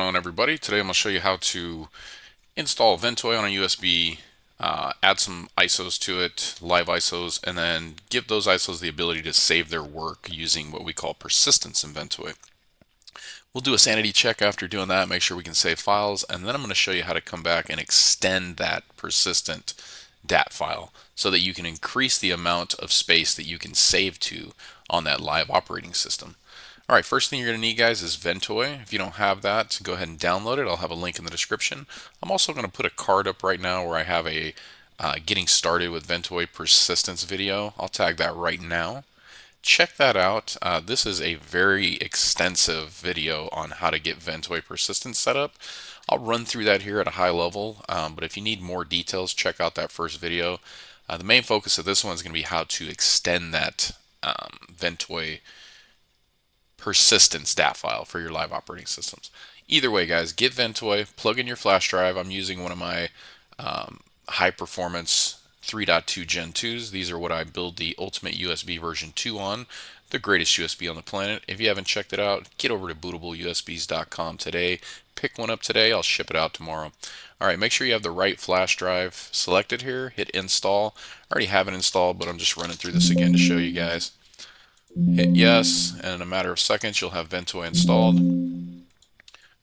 on, everybody? Today I'm going to show you how to install Ventoy on a USB, add some ISOs to it, live ISOs, and then give those ISOs the ability to save their work using what we call persistence in Ventoy. We'll do a sanity check after doing that, make sure we can save files, and then I'm going to show you how to come back and extend that persistent DAT file so that you can increase the amount of space that you can save to on that live operating system. All right, first thing you're going to need, guys, is Ventoy. If you don't have that, go ahead and download it. I'll have a link in the description. I'm also going to put a card up right now where I have a getting started with Ventoy persistence video. I'll tag that right now. Check that out. This is a very extensive video on how to get Ventoy persistence set up. I'll run through that here at a high level, but if you need more details, check out that first video. The main focus of this one is going to be how to extend that Ventoy persistence DAT file for your live operating systems. Either way, guys, get Ventoy, plug in your flash drive. I'm using one of my high performance 3.2 Gen 2s. These are what I build the Ultimate USB version 2 on, the greatest USB on the planet. If you haven't checked it out, get over to bootable.usbs.com today. Pick one up today. I'll ship it out tomorrow. All right, make sure you have the right flash drive selected here. Hit install. I already have it installed, but I'm just running through this again to show you guys. Hit yes, and in a matter of seconds you'll have Ventoy installed.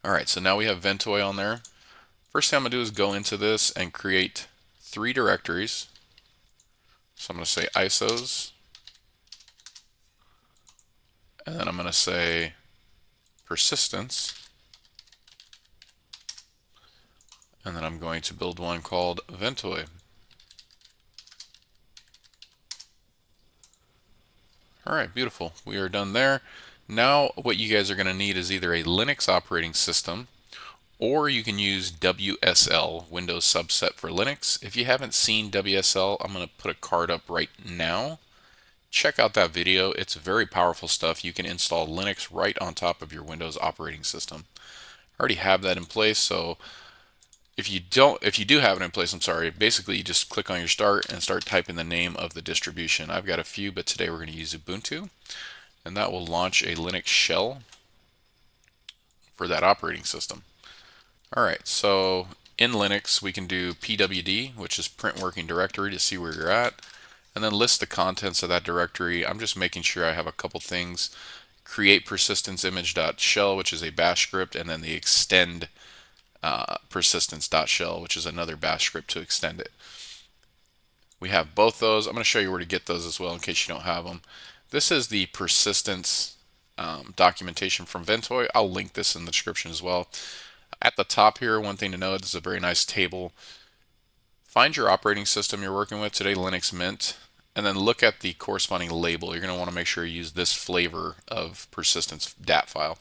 Alright, so now we have Ventoy on there. First thing I'm going to do is go into this and create 3 directories. So I'm going to say ISOs, and then I'm going to say persistence, and then I'm going to build one called Ventoy. Alright, beautiful. We are done there. Now what you guys are going to need is either a Linux operating system, or you can use WSL, Windows subset for Linux. If you haven't seen WSL, I'm going to put a card up right now. Check out that video. It's very powerful stuff. You can install Linux right on top of your Windows operating system. I already have that in place, so if you do have it in place, I'm sorry, basically you just click on your start and start typing the name of the distribution. I've got a few, but today we're going to use Ubuntu, and that will launch a Linux shell for that operating system. Alright, so in Linux we can do pwd, which is print working directory, to see where you're at, and then list the contents of that directory. I'm just making sure I have a couple things. Create persistence image.shell, which is a bash script, and then the extend persistence.shell, which is another bash script to extend it. We have both those. I'm going to show you where to get those as well in case you don't have them. This is the persistence documentation from Ventoy. I'll link this in the description as well. At the top here, one thing to note, this is a very nice table. Find your operating system you're working with, today Linux Mint, and then look at the corresponding label. You're going to want to make sure you use this flavor of persistence DAT file.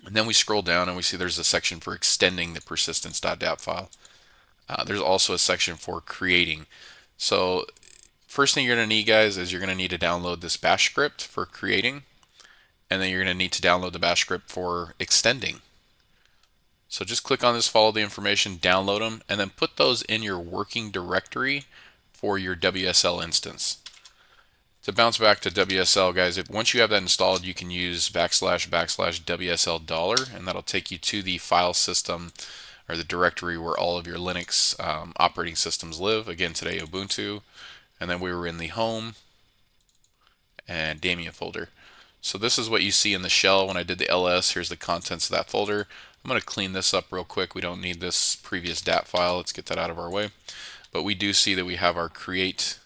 And then we scroll down and we see there's a section for extending the persistence.dat file. There's also a section for creating. So first thing you're going to need, guys, is you're going to need to download this bash script for creating, and then you're going to need to download the bash script for extending. So just click on this, follow the information, download them, and then put those in your working directory for your WSL instance. To bounce back to WSL, guys, once you have that installed, you can use / WSL $, and that'll take you to the file system or the directory where all of your Linux operating systems live. Again, today Ubuntu, and then we were in the home and Damien folder. So this is what you see in the shell when I did the ls. Here's the contents of that folder. I'm going to clean this up real quick. We don't need this previous DAT file. Let's get that out of our way. But we do see that we have our create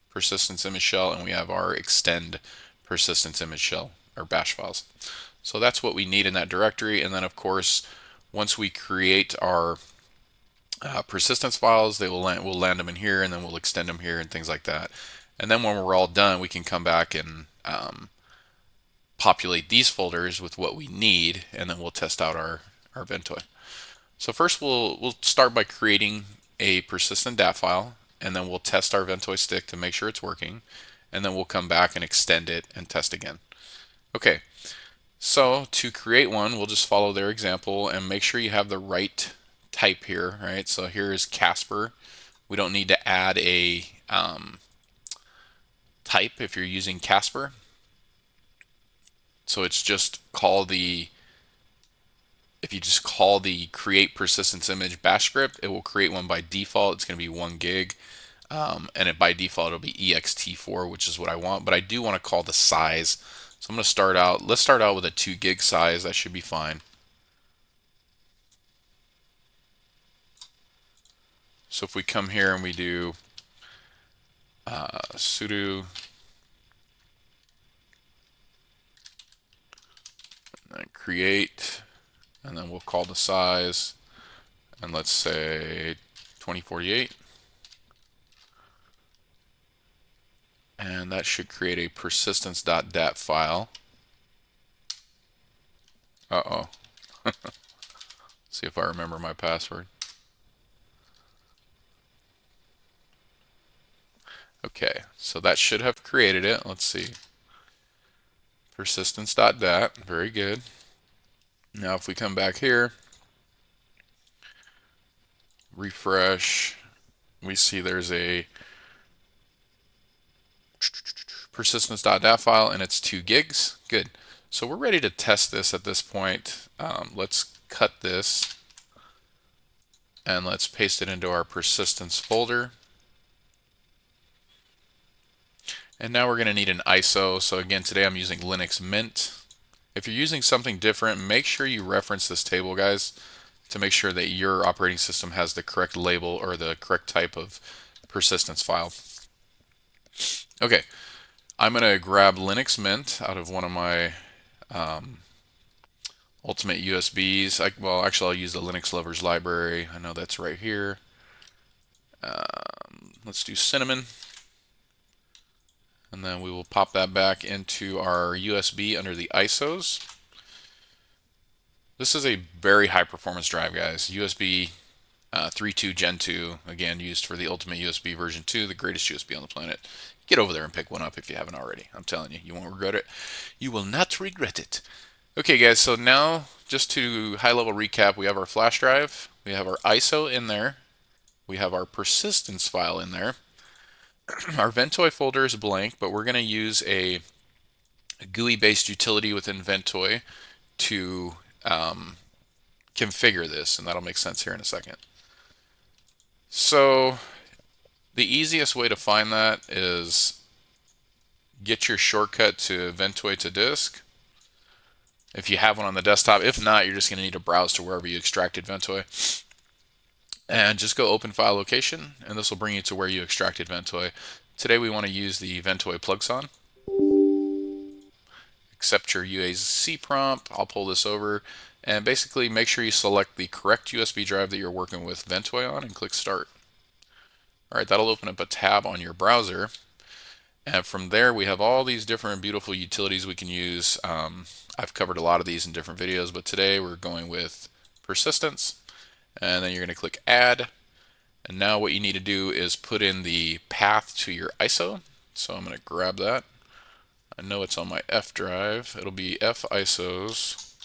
persistence image shell and we have our extend persistence image shell, or bash files. So that's what we need in that directory. And then of course, once we create our persistence files, we'll land them in here, and then we'll extend them here and things like that. And then when we're all done, we can come back and populate these folders with what we need, and then we'll test out our Ventoy. So first we'll start by creating a persistent DAT file, and then we'll test our Ventoy stick to make sure it's working, and then we'll come back and extend it and test again. Okay, so to create one, we'll just follow their example and make sure you have the right type here, right? So here is Casper. We don't need to add a type if you're using Casper. So it's just call the if you just call the create persistence image bash script, it will create one by default. It's going to be 1 gig. By default, it'll be ext4, which is what I want. But I do want to call the size. So I'm going to start out, let's start out with a 2 gig size. That should be fine. So if we come here and we do sudo and create, and then we'll call the size, and let's say 2048. And that should create a persistence.dat file. Uh-oh. See if I remember my password. Okay, so that should have created it. Let's see. Persistence.dat, very good. Now if we come back here, refresh, we see there's a persistence.dat file and it's 2 gigs. Good. So we're ready to test this at this point. Let's cut this and let's paste it into our persistence folder. And now we're going to need an ISO. So again, today I'm using Linux Mint. If you're using something different, make sure you reference this table, guys, to make sure that your operating system has the correct label or the correct type of persistence file. Okay, I'm going to grab Linux Mint out of one of my Ultimate USBs. Well, actually, I'll use the Linux Lovers library. I know that's right here. Let's do Cinnamon. And then we will pop that back into our USB under the ISOs. This is a very high performance drive, guys. USB 3.2 Gen 2, again, used for the Ultimate USB version 2, the greatest USB on the planet. Get over there and pick one up if you haven't already. I'm telling you, you won't regret it. You will not regret it. Okay, guys, so now just to high-level recap, we have our flash drive, we have our ISO in there, we have our persistence file in there. Our Ventoy folder is blank, but we're going to use a GUI-based utility within Ventoy to configure this, and that'll make sense here in a second. So the easiest way to find that is get your shortcut to Ventoy to disk. If you have one on the desktop, if not, you're just going to need to browse to wherever you extracted Ventoy. And just go open file location, and this will bring you to where you extracted Ventoy. Today we want to use the Ventoy plugson. Accept your UAC prompt. I'll pull this over, and basically make sure you select the correct USB drive that you're working with Ventoy on and click Start. Alright, that'll open up a tab on your browser. And from there, we have all these different beautiful utilities we can use. I've covered a lot of these in different videos, but today we're going with persistence. And then you're going to click Add. And now what you need to do is put in the path to your ISO. So I'm going to grab that. I know it's on my F drive. It'll be F ISOs.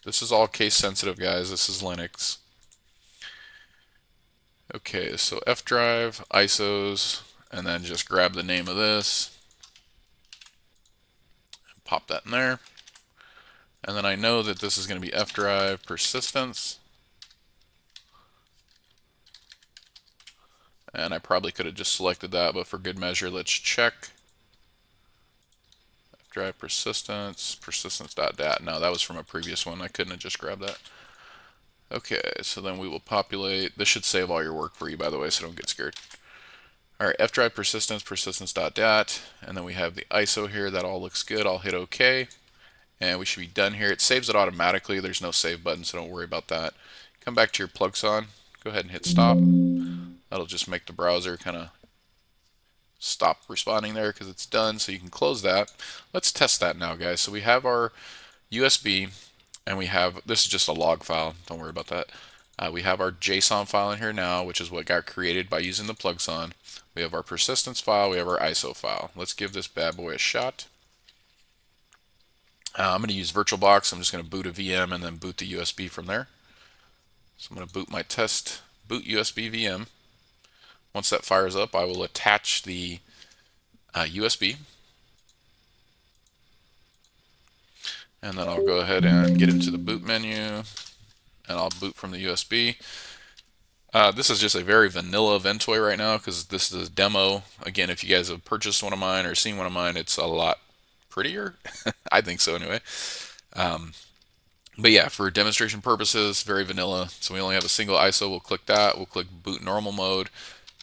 This is all case sensitive, guys. This is Linux. Okay, so F drive, ISOs, and then just grab the name of this. Pop that in there. And then I know that this is going to be F drive persistence. And I probably could have just selected that, but for good measure, let's check. F drive persistence, persistence.dat. No, that was from a previous one. I couldn't have just grabbed that. Okay, so then we will populate. This should save all your work for you, by the way, so don't get scared. Alright, F drive persistence, persistence.dat, and then we have the ISO here. That all looks good. I'll hit OK, and we should be done here. It saves it automatically. There's no save button, so don't worry about that. Come back to your plugson. Go ahead and hit stop. That'll just make the browser kind of stop responding there because it's done, so you can close that. Let's test that now, guys. So we have our USB, and we have, this is just a log file. Don't worry about that. We have our JSON file in here now, which is what got created by using the plugson. We have our persistence file, we have our ISO file. Let's give this bad boy a shot. I'm going to use VirtualBox. I'm just going to boot a VM and then boot the USB from there. So I'm going to boot my test boot USB VM. Once that fires up, I will attach the USB. And then I'll go ahead and get into the boot menu, and I'll boot from the USB. This is just a very vanilla Ventoy right now because this is a demo. Again, if you guys have purchased one of mine or seen one of mine, it's a lot prettier. I think so anyway. But yeah, for demonstration purposes, very vanilla. So we only have a single ISO. We'll click that. We'll click boot normal mode.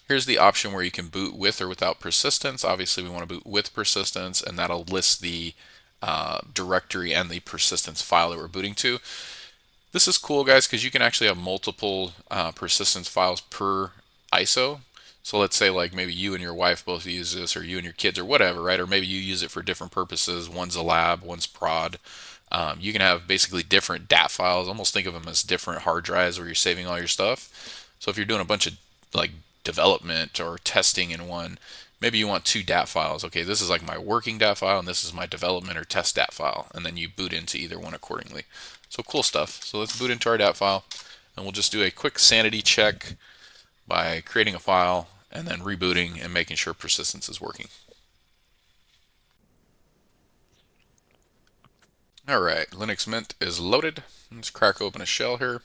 Here's the option where you can boot with or without persistence. Obviously, we want to boot with persistence, and that'll list the directory and the persistence file that we're booting to. This is cool, guys, because you can actually have multiple persistence files per ISO. So let's say like maybe you and your wife both use this, or you and your kids, or whatever, right? Or maybe you use it for different purposes. One's a lab, one's prod. You can have basically different DAT files. Almost think of them as different hard drives where you're saving all your stuff. So if you're doing a bunch of like development or testing in one, maybe you want two DAT files. Okay, this is like my working DAT file, and this is my development or test DAT file, and then you boot into either one accordingly. So cool stuff. So let's boot into our DAT file, and we'll just do a quick sanity check by creating a file and then rebooting and making sure persistence is working. All right, Linux Mint is loaded. Let's crack open a shell here,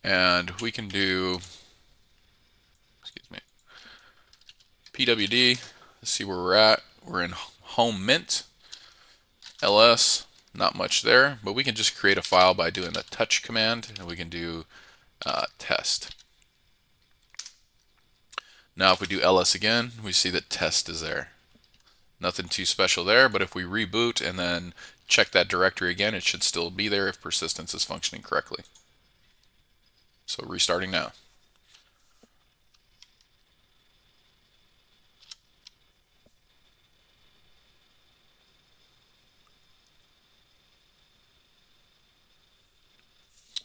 and we can do, excuse me, pwd. Let's see where we're at. We're in home mint. ls, not much there, but we can just create a file by doing the touch command, and we can do test. Now if we do ls again, we see that test is there. Nothing too special there, but if we reboot and then check that directory again, it should still be there if persistence is functioning correctly. So restarting now.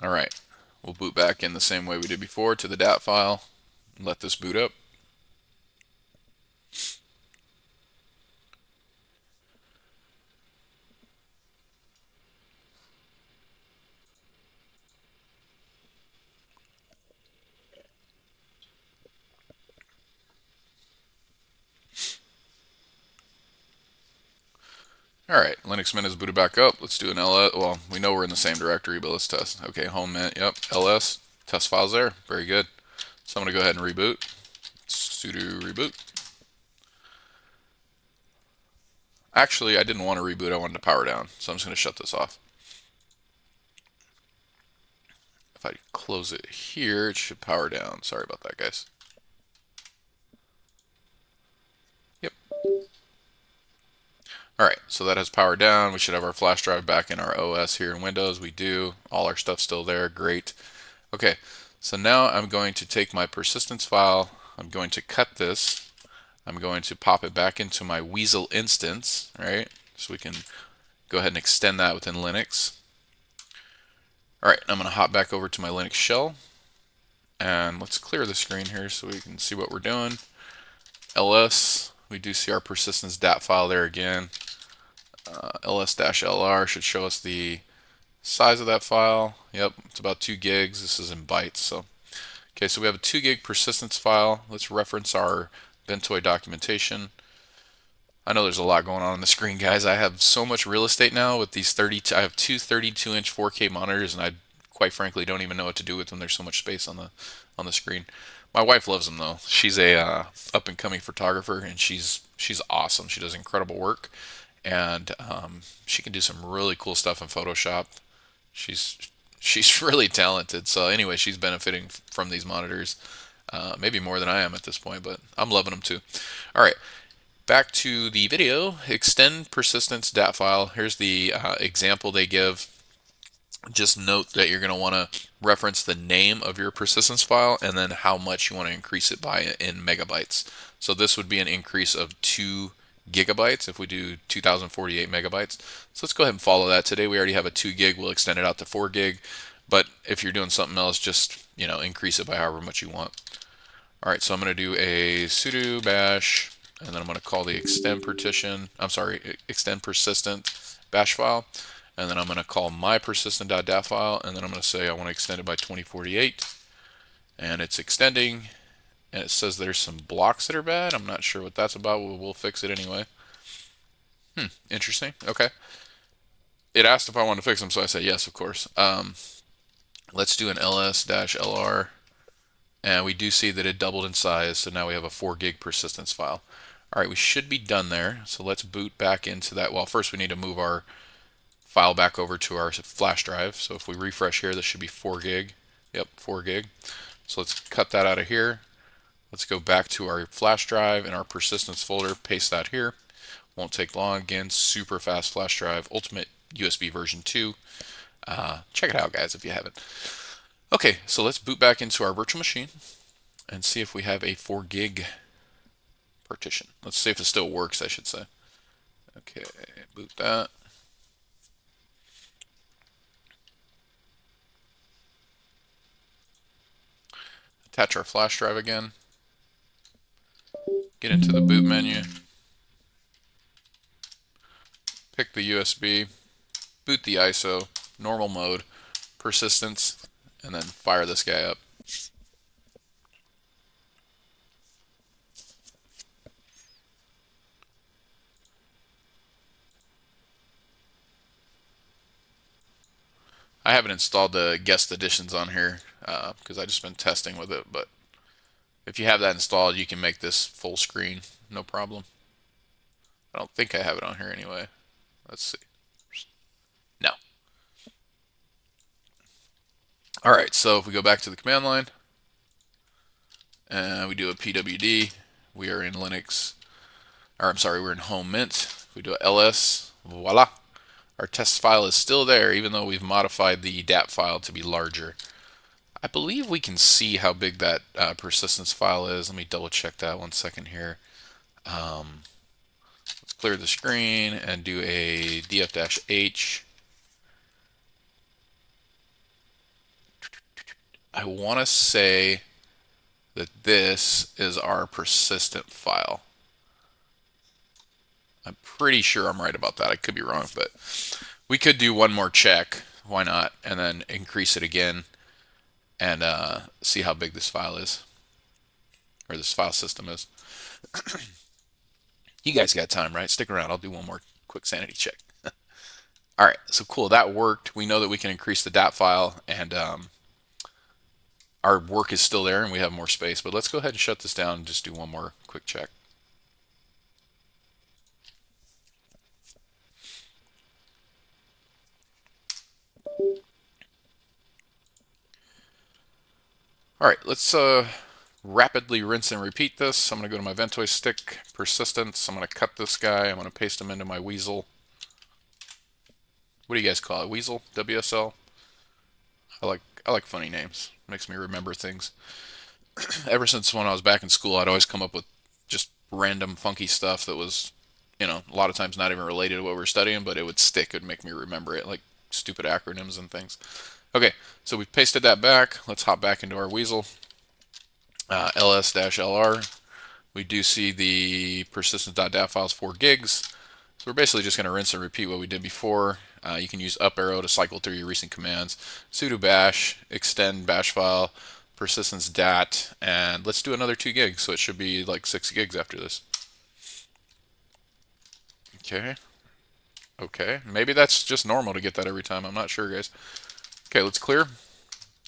All right, we'll boot back in the same way we did before to the DAT file and let this boot up. All right, Linux Mint is booted back up. Let's do an ls. Well, we know we're in the same directory, but let's test. Okay, home mint, yep, ls, test files there. Very good. So I'm going to go ahead and reboot. Sudo reboot. Actually, I didn't want to reboot. I wanted to power down. So I'm just going to shut this off. If I close it here, it should power down. Sorry about that, guys. Yep. All right, so that has powered down. We should have our flash drive back in our OS here in Windows. We do. All our stuff's still there. Great. Okay, so now I'm going to take my persistence file. I'm going to cut this. I'm going to pop it back into my Weasel instance, right? So we can go ahead and extend that within Linux. All right, I'm going to hop back over to my Linux shell. And let's clear the screen here so we can see what we're doing. ls, we do see our persistence DAT file there again. ls-lr should show us the size of that file. Yep, it's about 2 gigs. This is in bytes. So, okay, so we have a 2 gig persistence file. Let's reference our Ventoy documentation. I know there's a lot going on the screen, guys. I have so much real estate now with these I have two 32-inch 4K monitors, and I quite frankly don't even know what to do with them. There's so much space on the screen. My wife loves them though. She's a up and coming photographer, and she's awesome. She does incredible work, and she can do some really cool stuff in Photoshop. She's really talented. So anyway, she's benefiting from these monitors, maybe more than I am at this point, but I'm loving them too. All right. Back to the video, extend persistence DAT file. Here's the example they give. Just note that you're going to want to reference the name of your persistence file and then how much you want to increase it by in megabytes. So this would be an increase of 2 gigabytes if we do 2048 megabytes. So let's go ahead and follow that. Today we already have a 2 gig. We'll extend it out to 4 gig. But if you're doing something else, just increase it by however much you want. All right, so I'm going to do a sudo bash, and then I'm going to call the extend persistent bash file, and then I'm going to call my persistent.dat file, and then I'm going to say I want to extend it by 2048, and it's extending, and it says there's some blocks that are bad. I'm not sure what that's about. We'll fix it anyway. Interesting. Okay. it asked if I wanted to fix them, so I said yes, of course. Let's do an ls-lr, and we do see that it doubled in size, so now we have a 4 gig persistence file. All right, we should be done there. So let's boot back into that. Well, first we need to move our file back over to our flash drive. So if we refresh here, this should be 4 gig. Yep, 4 gig. So let's cut that out of here. Let's go back to our flash drive in our persistence folder, paste that here. Won't take long. Again, super fast flash drive, Ultimate USB version 2. Check it out, guys, if you haven't. Okay, so let's boot back into our virtual machine and see if we have a 4 gig partition. Let's see if it still works, I should say. Okay, boot that. Attach our flash drive again. Get into the boot menu. Pick the USB. Boot the ISO. Normal mode. Persistence. And then fire this guy up. I haven't installed the guest editions on here because I've just been testing with it, but if you have that installed, you can make this full screen, no problem. I don't think I have it on here anyway. Let's see. No. All right, so if we go back to the command line and we do a pwd, we are in Linux, or I'm sorry, we're in home mint. If we do a ls, voila. Our test file is still there, even though we've modified the DAP file to be larger. I believe we can see how big that persistence file is. Let me double check that 1 second here. Let's clear the screen and do a df-h. I want to say that this is our persistent file. I'm pretty sure I'm right about that. I could be wrong, but we could do one more check. Why not? And then increase it again and see how big this file is, or this file system is. You guys got time, right? Stick around. I'll do one more quick sanity check. All right, so cool. That worked. We know that we can increase the DAP file, and our work is still there, and we have more space. But let's go ahead and shut this down and just do one more quick check. All right, let's rapidly rinse and repeat this. I'm going to go to my Ventoy stick, persistence. I'm going to cut this guy. I'm going to paste him into my Weasel. What do you guys call it? Weasel? WSL? I like funny names. Makes me remember things. Ever since when I was back in school, I'd always come up with just random funky stuff that was, a lot of times not even related to what we were studying, but it would stick. It would make me remember it, like stupid acronyms and things. Okay, so we've pasted that back. Let's hop back into our Weasel. ls-lr. We do see the persistence.dat file is 4 gigs. So we're basically just going to rinse and repeat what we did before. You can use up arrow to cycle through your recent commands. Sudo bash, extend bash file, persistence dat, and let's do another 2 gigs. So it should be like 6 gigs after this. Okay. Okay. Maybe that's just normal to get that every time. I'm not sure, guys. Okay, let's clear.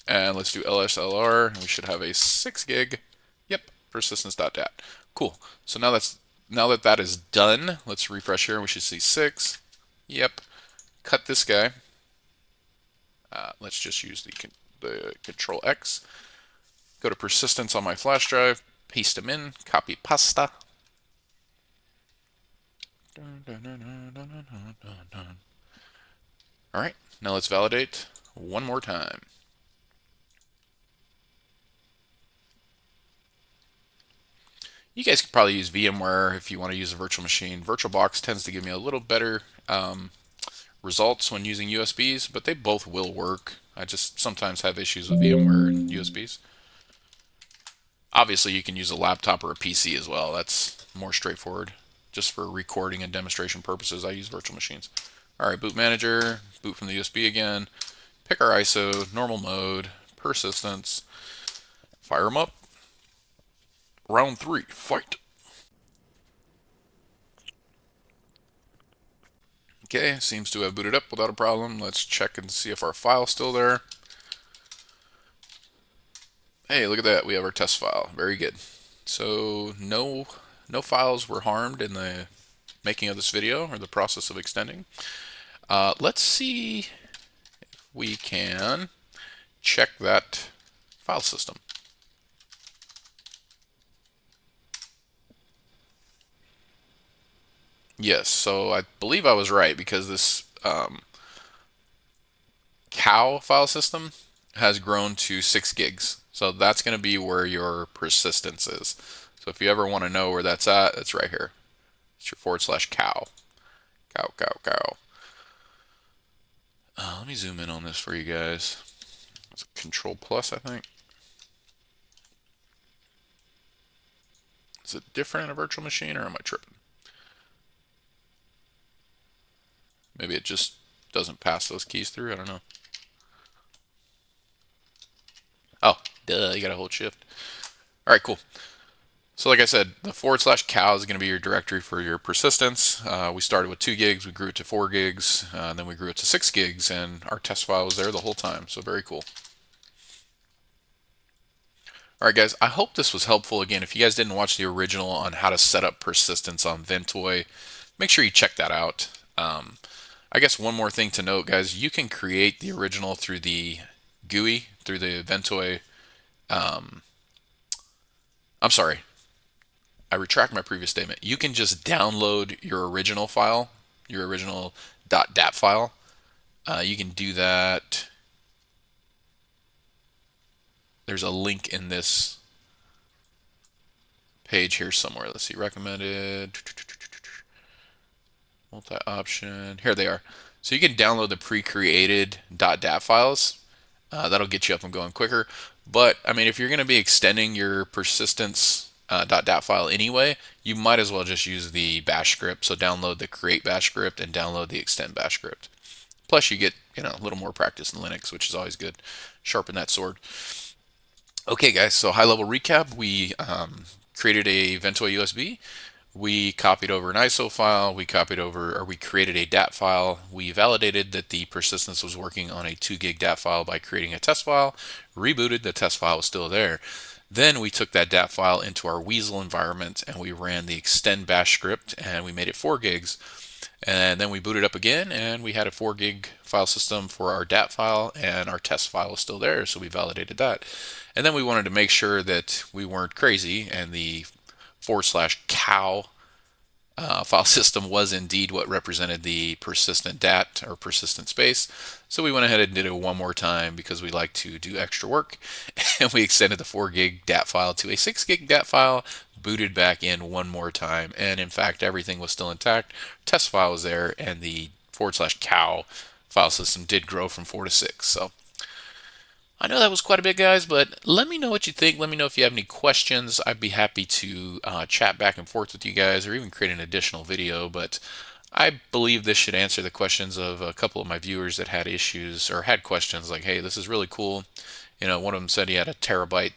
And let's do ls-lr, and we should have a 6 gig. Yep, persistence.dat. Cool. So now that that is done, let's refresh here, and we should see 6. Yep. Cut this guy. Let's just use the Control X. Go to persistence on my flash drive, paste them in, copy pasta. All right, now let's validate one more time. You guys could probably use VMware if you want to use a virtual machine. VirtualBox tends to give me a little better results when using USBs, but they both will work. I just sometimes have issues with VMware and USBs. Obviously, you can use a laptop or a PC as well. That's more straightforward. Just for recording and demonstration purposes, I use virtual machines. All right, boot manager, boot from the USB again. Pick our ISO, normal mode, persistence. Fire them up. Round 3, fight. Okay, seems to have booted up without a problem. Let's check and see if our file's still there. Hey, look at that. We have our test file. Very good. So no files were harmed in the making of this video or the process of extending. Let's see if we can check that file system. Yes, so I believe I was right because this cow file system has grown to 6 gigs. So that's going to be where your persistence is. So if you ever want to know where that's at, it's right here. It's your / cow. Cow, cow, cow. Let me zoom in on this for you guys. It's Control Plus, I think. Is it different in a virtual machine, or am I tripping? Maybe it just doesn't pass those keys through. I don't know. Oh, duh, you gotta hold shift. All right, cool. So like I said, the / cow is going to be your directory for your persistence. We started with 2 gigs, we grew it to 4 gigs, and then we grew it to 6 gigs, and our test file was there the whole time, so very cool. Alright guys, I hope this was helpful. Again, if you guys didn't watch the original on how to set up persistence on Ventoy, make sure you check that out. I guess one more thing to note, guys, you can create the original through the GUI, through the Ventoy. I'm sorry, I retract my previous statement. You can just download your original file, your original .dat file. You can do that. There's a link in this page here somewhere. Let's see, recommended, multi-option. Here they are. So you can download the pre-created .dat files. That'll get you up and going quicker. But I mean, if you're going to be extending your persistence .dat file anyway, you might as well just use the bash script. So download the create bash script and download the extend bash script. Plus you get, a little more practice in Linux, which is always good. Sharpen that sword. Okay guys, so high level recap. We created a Ventoy USB. We copied over an ISO file, we created a DAT file. We validated that the persistence was working on a 2 gig DAT file by creating a test file, rebooted, the test file was still there. Then we took that DAT file into our Weasel environment and we ran the extend bash script and we made it 4 gigs. And then we booted up again and we had a 4 gig file system for our DAT file and our test file was still there, so we validated that. And then we wanted to make sure that we weren't crazy and the / cow file system was indeed what represented the persistent DAT or persistent space. So we went ahead and did it one more time because we like to do extra work. And we extended the 4 gig DAT file to a 6 gig DAT file, booted back in one more time. And in fact, everything was still intact. Test file was there and the / cow file system did grow from 4 to 6. So I know that was quite a bit, guys, but let me know what you think. Let me know if you have any questions. I'd be happy to chat back and forth with you guys or even create an additional video, but I believe this should answer the questions of a couple of my viewers that had issues or had questions like, hey, this is really cool. One of them said he had a terabyte,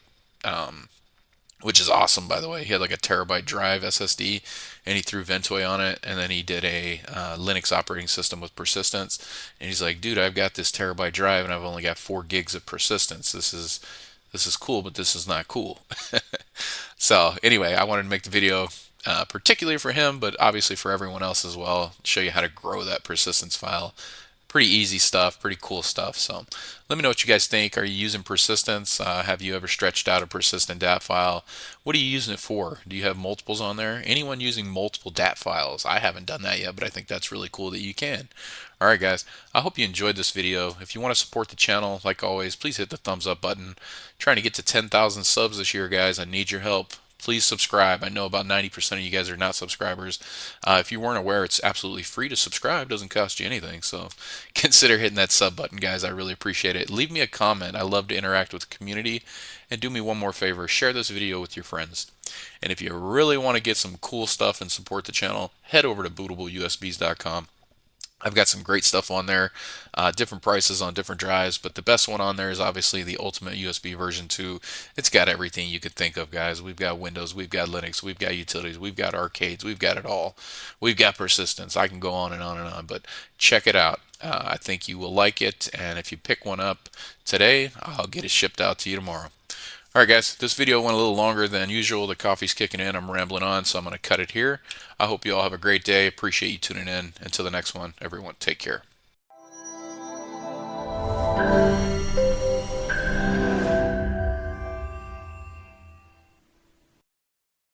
which is awesome, by the way. He had like a terabyte drive SSD, and he threw Ventoy on it, and then he did a Linux operating system with persistence. And he's like, dude, I've got this terabyte drive, and I've only got 4 gigs of persistence. This is cool, but this is not cool. So anyway, I wanted to make the video particularly for him, but obviously for everyone else as well, show you how to grow that persistence file. Pretty easy stuff, pretty cool stuff. So let me know what you guys think. Are you using persistence? Have you ever stretched out a persistent DAT file? What are you using it for? Do you have multiples on there? Anyone using multiple DAT files? I haven't done that yet, but I think that's really cool that you can. All right, guys, I hope you enjoyed this video. If you want to support the channel, like always, please hit the thumbs up button. Trying to get to 10,000 subs this year, guys. I need your help. Please subscribe. I know about 90% of you guys are not subscribers. If you weren't aware, it's absolutely free to subscribe. It doesn't cost you anything. So consider hitting that sub button, guys. I really appreciate it. Leave me a comment. I love to interact with the community. And do me one more favor. Share this video with your friends. And if you really want to get some cool stuff and support the channel, head over to bootableusbs.com. I've got some great stuff on there, different prices on different drives, but the best one on there is obviously the Ultimate USB version 2. It's got everything you could think of, guys. We've got Windows, we've got Linux, we've got utilities, we've got arcades, we've got it all. We've got persistence. I can go on and on and on, but check it out. I think you will like it, and if you pick one up today, I'll get it shipped out to you tomorrow. All right, guys, this video went a little longer than usual. The coffee's kicking in. I'm rambling on, so I'm going to cut it here. I hope you all have a great day. Appreciate you tuning in. Until the next one, everyone, take care.